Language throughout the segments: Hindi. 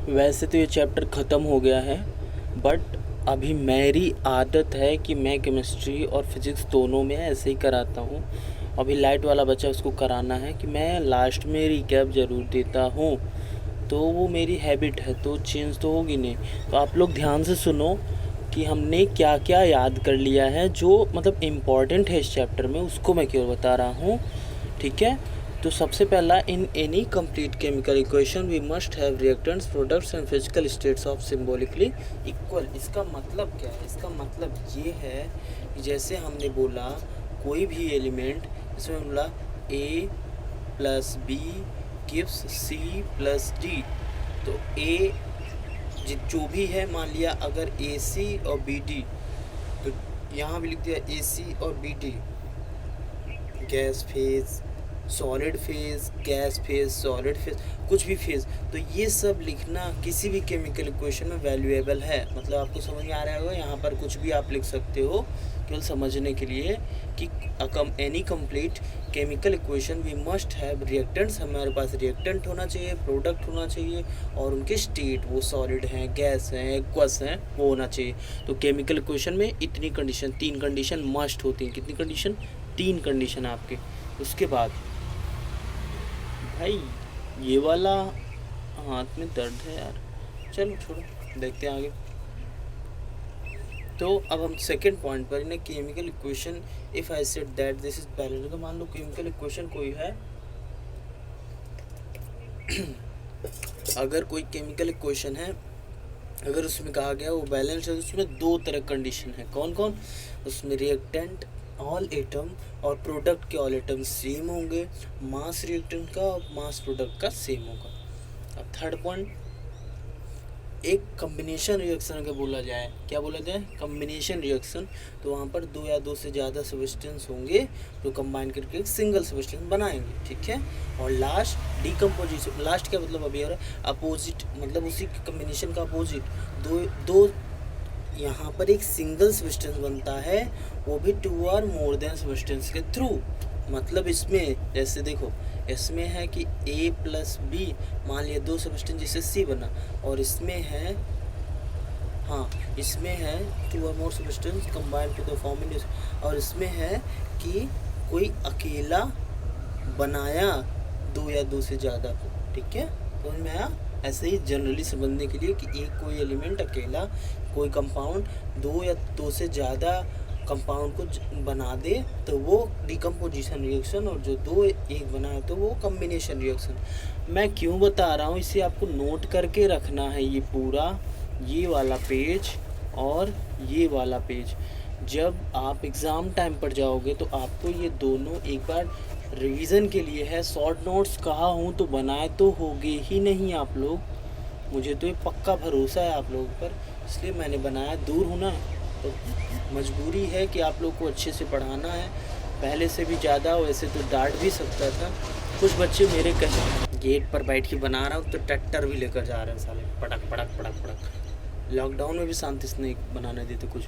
वैसे तो ये चैप्टर ख़त्म हो गया है, बट अभी मेरी आदत है कि मैं केमिस्ट्री और फिज़िक्स दोनों में ऐसे ही कराता हूँ। अभी लाइट वाला बच्चा उसको कराना है कि मैं लास्ट में रिकैप ज़रूर देता हूँ, तो वो मेरी हैबिट है, तो चेंज तो होगी नहीं। तो आप लोग ध्यान से सुनो कि हमने क्या क्या याद कर लिया है, जो मतलब इम्पॉर्टेंट है इस चैप्टर में, उसको मैं केवल बता रहा हूँ, ठीक है। तो सबसे पहला, in any complete chemical equation we must have reactants, products and physical states of symbolically equal. इसका मतलब क्या है? इसका मतलब ये है कि जैसे हमने बोला कोई भी एलिमेंट, इसमें बोला A plus B gives C plus D, तो ए जो भी है, मान लिया अगर ए सी और बी डी, तो यहाँ भी लिख दिया ए सी और B D, gas phase, solid phase, gas phase, solid phase, कुछ भी फेज, तो ये सब लिखना किसी भी केमिकल इक्वेशन में वैल्यूएबल है। मतलब आपको समझ में आ रहा होगा, यहाँ पर कुछ भी आप लिख सकते हो केवल समझने के लिए कि any complete chemical equation we must have reactants, हमारे पास रिएक्टेंट होना चाहिए, प्रोडक्ट होना चाहिए, और उनके स्टेट, वो सॉलिड हैं, गैस हैं, एक्वस हैं, वो होना चाहिए। तो केमिकल इक्वेशन में इतनी कंडीशन, 3 कंडीशन मस्ट होती हैं। कितनी कंडीशन? 3 कंडीशन आपके। उसके बाद भाई ये वाला हाथ में दर्द है यार, चलो छोड़ो, देखते हैं आगे। तो अब हम सेकेंड पॉइंट पर, इन chemical equation if I said that this is balance, तो मान लो केमिकल इक्वेशन कोई है अगर कोई केमिकल इक्वेशन है, अगर उसमें कहा गया वो बैलेंस है, तो उसमें 2 तरह कंडीशन है। कौन कौन? उसमें रिएक्टेंट ऑल एटम और प्रोडक्ट के ऑल एटम सेम होंगे, मास रिएक्टेंट का और मास प्रोडक्ट का सेम होगा। अब थर्ड पॉइंट, एक कम्बिनेशन रिएक्शन अगर बोला जाए, क्या बोला जाए? कम्बिनेशन रिएक्शन, तो वहाँ पर 2 या 2 से ज़्यादा सब्सटेंस होंगे जो कंबाइन करके एक सिंगल सब्सटेंस बनाएंगे, ठीक है। और लास्ट डिकम्पोजिशन, लास्ट क्या मतलब अभी आ रहा है? अपोजिट, मतलब उसी कम्बिनेशन का अपोजिट, दो यहाँ पर एक सिंगल सब्सटेंस बनता है, वो भी 2 और मोर देन सब्सटेंस के थ्रू। मतलब इसमें जैसे देखो, इसमें है कि A प्लस बी, मान लिया 2 सब्सटेंस जिससे C बना, और इसमें है, हाँ इसमें है 2 और more substance combined to the forming, और इसमें है कि कोई अकेला बनाया 2 या 2 से ज़्यादा को, ठीक है। तो मैं ऐसे ही जनरली समझने के लिए कि एक कोई एलिमेंट अकेला कोई कंपाउंड 2 या 2 से ज़्यादा कंपाउंड को बना दे, तो वो डिकम्पोजिशन रिएक्शन, और जो 2 एक बनाए तो वो कम्बिनेशन रिएक्शन। मैं क्यों बता रहा हूँ, इसे आपको नोट करके रखना है, ये पूरा, ये वाला पेज और ये वाला पेज। जब आप एग्ज़ाम टाइम पर जाओगे तो आपको ये दोनों एक बार रिवीजन के लिए है। शॉर्ट नोट्स कहा हूँ तो बनाए तो होगे ही नहीं आप लोग, मुझे तो ये पक्का भरोसा है आप लोगों पर, इसलिए मैंने बनाया। दूर हूँ ना, तो मजबूरी है कि आप लोग को अच्छे से पढ़ाना है। पहले से भी ज़्यादा, वैसे तो डांट भी सकता था। कुछ बच्चे मेरे कहे गेट पर बैठ के बना रहा हूँ तो ट्रैक्टर भी लेकर जा रहे हैं साले, पटक पटक पटक पटक। लॉकडाउन में भी शांति से नहीं बनाने देते कुछ।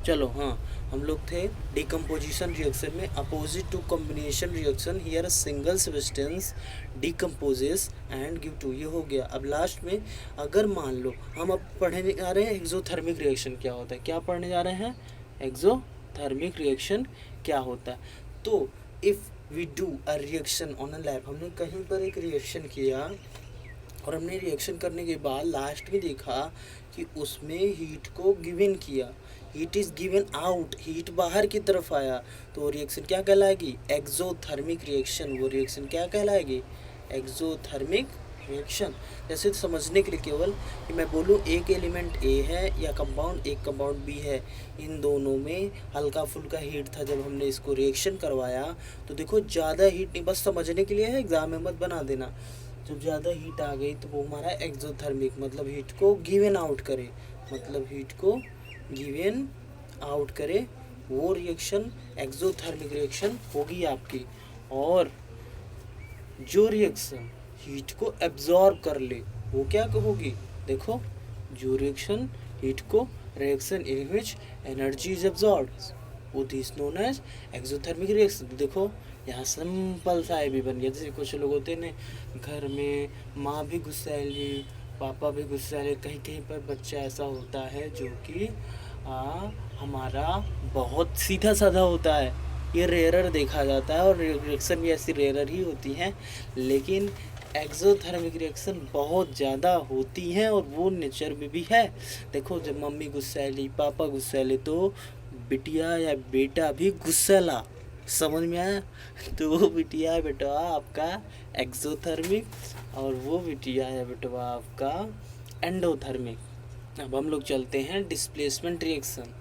चलो हाँ, हम लोग थे डिकम्पोजिशन रिएक्शन में, opposite to combination reaction, here single substance decomposes and give two, ये हो गया। अब लास्ट में अगर मान लो हम अब पढ़ने जा रहे हैं एक्सोथर्मिक रिएक्शन क्या होता है। क्या पढ़ने जा रहे हैं? एक्सोथर्मिक रिएक्शन क्या होता है। तो if we do a reaction on a lab, हमने कहीं पर एक रिएक्शन किया, और हमने रिएक्शन करने के बाद लास्ट में देखा कि उसमें हीट को गिवन किया, heat is given out, heat बाहर की तरफ आया, तो रिएक्शन क्या कहलाएगी? Exothermic reaction. वो रिएक्शन क्या कहलाएगी? Exothermic reaction. जैसे समझने के लिए केवल कि मैं बोलूँ एक एलिमेंट ए है या कंपाउंड, एक कंपाउंड बी है, इन दोनों में हल्का फुल्का हीट था जब हमने इसको रिएक्शन करवाया, तो देखो ज़्यादा हीट नहीं, बस समझने के लिए है, एग्जाम में मत बना देना। जब ज़्यादा हीट आ गई तो वो हमारा एक्सोथर्मिक, मतलब हीट को गिवन आउट करे, मतलब हीट को गिवन आउट करे, वो रिएक्शन एक्सोथर्मिक रिएक्शन होगी आपकी। और जो रिएक्शन हीट को एब्जॉर्ब कर ले, वो क्या होगी? देखो, जो रिएक्शन हीट को, reaction in which energy is absorbed, वो this known as exothermic reaction. देखो यहाँ सिंपल सा भी बन गया। जैसे कुछ लोग होते हैं ना, घर में माँ भी गुस्सैली, पापा भी गुस्सैले। कहीं कहीं पर बच्चा ऐसा होता है जो कि हमारा बहुत सीधा साधा होता है, ये रेयरर देखा जाता है, और रिएक्शन भी ऐसी रेयरर ही होती हैं, लेकिन एक्सोथर्मिक रिएक्शन बहुत ज़्यादा होती हैं और वो नेचर में भी है। देखो जब मम्मी गुस्सैली, पापा गुस्सैले, तो बिटिया या बेटा भी गुस्सैला, समझ में आया? तो वो बिटिया बेटवा आपका एक्सोथर्मिक और वो बिटिया या बेटवा आपका एंडोथर्मिक। अब हम लोग चलते हैं डिस्प्लेसमेंट रिएक्शन।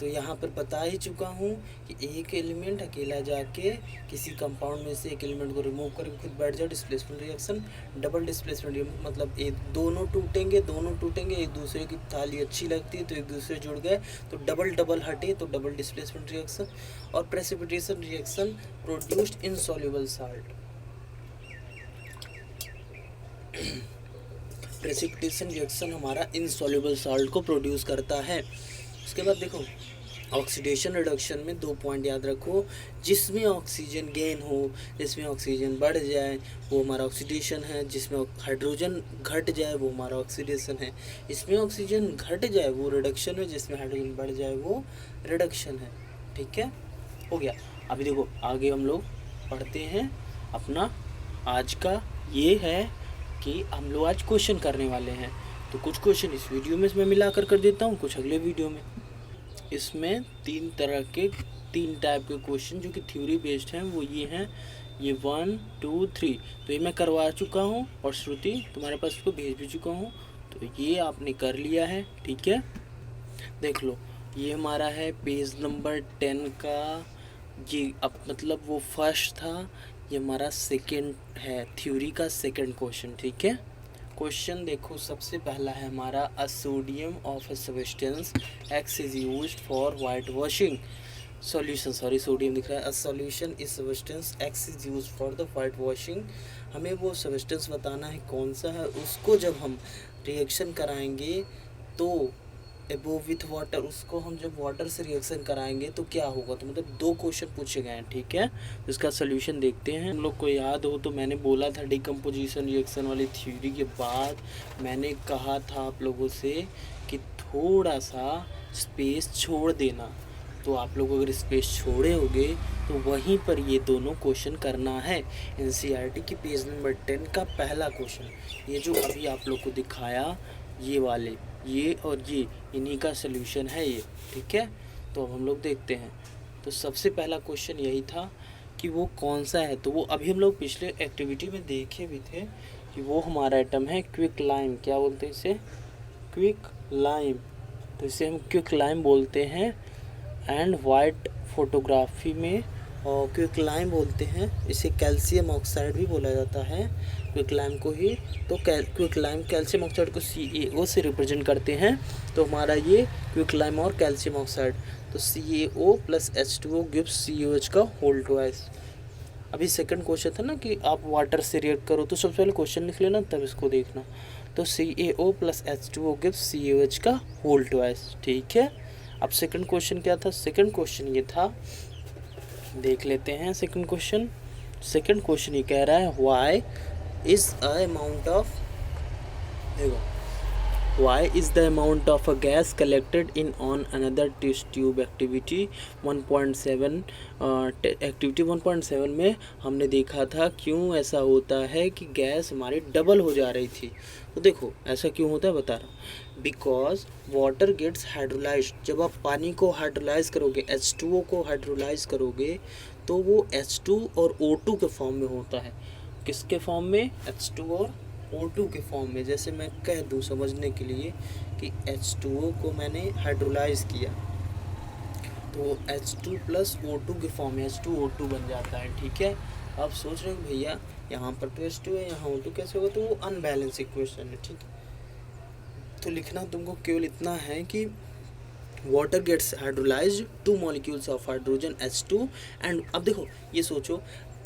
तो यहाँ पर बता ही चुका हूँ कि एक एलिमेंट अकेला जाके किसी कंपाउंड में से एक एलिमेंट को रिमूव करके खुद बैठ जाए, डिस्प्लेसमेंट रिएक्शन। डबल डिस्प्लेसमेंट मतलब एक दोनों टूटेंगे, एक दूसरे की थाली अच्छी लगती है तो एक दूसरे जुड़ गए तो डबल हटे तो डबल डिस्प्लेसमेंट रिएक्शन। और precipitation reaction produced insoluble salt. Precipitation reaction हमारा इनसॉल्युबल साल्ट को प्रोड्यूस करता है। उसके बाद देखो ऑक्सीडेशन रिडक्शन में 2 पॉइंट याद रखो। जिसमें ऑक्सीजन गेन हो, जिसमें ऑक्सीजन बढ़ जाए वो हमारा ऑक्सीडेशन है, जिसमें हाइड्रोजन घट जाए वो हमारा ऑक्सीडेशन है। इसमें ऑक्सीजन घट जाए वो रिडक्शन है, जिसमें हाइड्रोजन बढ़ जाए वो रिडक्शन है। ठीक है, हो गया। अभी देखो आगे हम लोग पढ़ते हैं अपना आज का। ये है कि हम लोग आज क्वेश्चन करने वाले हैं, तो कुछ क्वेश्चन इस वीडियो में मैं मिला कर देता हूँ, कुछ अगले वीडियो में। इसमें 3 टाइप के क्वेश्चन जो कि थ्योरी बेस्ड हैं वो ये हैं, ये 1 2 3। तो ये मैं करवा चुका हूँ और श्रुति तुम्हारे पास उसको भेज भी चुका हूँ, तो ये आपने कर लिया है। ठीक है, देख लो ये हमारा है पेज नंबर 10 का। ये अब मतलब वो फर्स्ट था, ये हमारा सेकेंड है, थ्योरी का सेकेंड क्वेश्चन। ठीक है, क्वेश्चन देखो सबसे पहला है हमारा, a sodium of a substance X is used for white washing solution. Sorry sodium दिख रहा है। A solution is substance X is used for the white washing. हमें वो सब्सटेंस बताना है कौन सा है, उसको जब हम रिएक्शन कराएंगे तो एबोव विथ वाटर, उसको हम जब वाटर से रिएक्शन कराएंगे तो क्या होगा। तो मतलब 2 क्वेश्चन पूछे गए हैं। ठीक है, इसका सोल्यूशन देखते हैं। हम लोग को याद हो तो मैंने बोला था डिकम्पोजिशन रिएक्शन वाली थ्योरी के बाद मैंने कहा था आप लोगों से कि थोड़ा सा स्पेस छोड़ देना। तो आप लोग अगर स्पेस छोड़े होगे तो वहीं पर ये दोनों क्वेश्चन करना है। एनसीईआरटी की पेज नंबर 10 का पहला क्वेश्चन, ये जो अभी आप लोग को दिखाया, ये वाले, ये और ये, इन्हीं का सल्यूशन है ये। ठीक है, तो अब हम लोग देखते हैं। तो सबसे पहला क्वेश्चन यही था कि वो कौन सा है। तो वो अभी हम लोग पिछले एक्टिविटी में देखे भी थे कि वो हमारा आइटम है क्विक लाइम। क्या बोलते हैं इसे? Quick lime. तो इसे हम क्विक लाइम बोलते हैं एंड वाइट फोटोग्राफी में और क्विक लाइम बोलते हैं। इसे कैल्शियम ऑक्साइड भी बोला जाता है, क्विक लाइम को ही। तो क्विक लाइम कैल्शियम ऑक्साइड को CaO से रिप्रेजेंट करते हैं। तो हमारा ये क्विक लाइम और कैल्शियम ऑक्साइड, तो CaO plus H2O gives COH का होल ट्वाइस। अभी सेकंड क्वेश्चन था ना कि आप वाटर से रिएक्ट करो, तो सबसे पहले क्वेश्चन लिख लेना तब इसको देखना। तो CaO plus H2O gives COH का होल ट्वाइस। ठीक है, अब सेकंड क्वेश्चन क्या था? सेकंड क्वेश्चन ये था, देख लेते हैं सेकंड क्वेश्चन। सेकंड क्वेश्चन ये कह रहा है why is the amount of a gas collected in on another test tube activity 1.7। Activity 1.7 में हमने देखा था क्यों ऐसा होता है कि गैस हमारी डबल हो जा रही थी। तो देखो ऐसा क्यों होता है बता रहा हूँ। बिकॉज वाटर गेट्स हाइड्रोलाइज्ड, जब आप पानी को हाइड्रोलाइज करोगे, H2O को हाइड्रोलाइज करोगे, तो वो H2 और O2 के फॉर्म में होता है। किसके फॉर्म में? H2 और O2 के फॉर्म में। जैसे मैं कह दूं समझने के लिए कि H2O को मैंने हाइड्रोलाइज किया तो H2 प्लस O2 के फॉर्म में H2O2 बन जाता है। ठीक है, आप सोच रहे हो भैया यहाँ पर तो H2 है, यहाँ O2 कैसे होगा? तो वो अनबैलेंस इक्वेशन है। ठीक है, तो लिखना तुमको केवल इतना है कि water gets hydrolysed, 2 molecules of hydrogen H2। And अब देखो ये सोचो,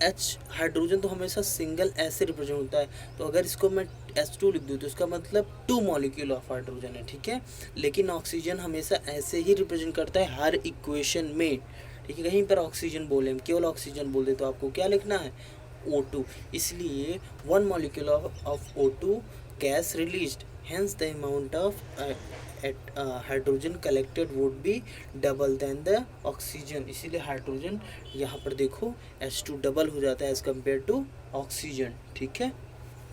H हाइड्रोजन तो हमेशा सिंगल ऐसे रिप्रेजेंट होता है, तो अगर इसको मैं H2 लिख दूँ तो इसका मतलब 2 मॉलिक्यूल ऑफ हाइड्रोजन है। ठीक है, लेकिन ऑक्सीजन हमेशा ऐसे ही रिप्रेजेंट करता है हर इक्वेशन में। ठीक है, कहीं पर ऑक्सीजन बोले, हम केवल ऑक्सीजन बोल दे तो आपको क्या लिखना है? O2। इसलिए 1 molecule of O2 gas released Hence the amount of hydrogen collected would be double than the oxygen. इसीलिए हाइड्रोजन यहाँ पर देखो H2 डबल हो जाता है एज कम्पेयर टू ऑक्सीजन। ठीक है,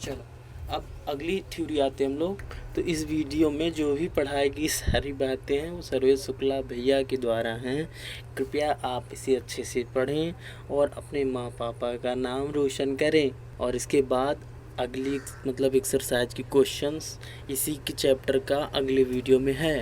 चलो अब अगली थ्योरी आते हैं हम लोग। तो इस वीडियो में जो भी पढ़ाई की सारी बातें हैं वो सर्वेश शुक्ला भैया के द्वारा हैं। कृपया आप इसे अच्छे से पढ़ें और अपने माँ पापा का नाम रोशन करें। और इसके बाद अगली मतलब एक्सरसाइज की क्वेश्चंस इसी के चैप्टर का अगले वीडियो में है।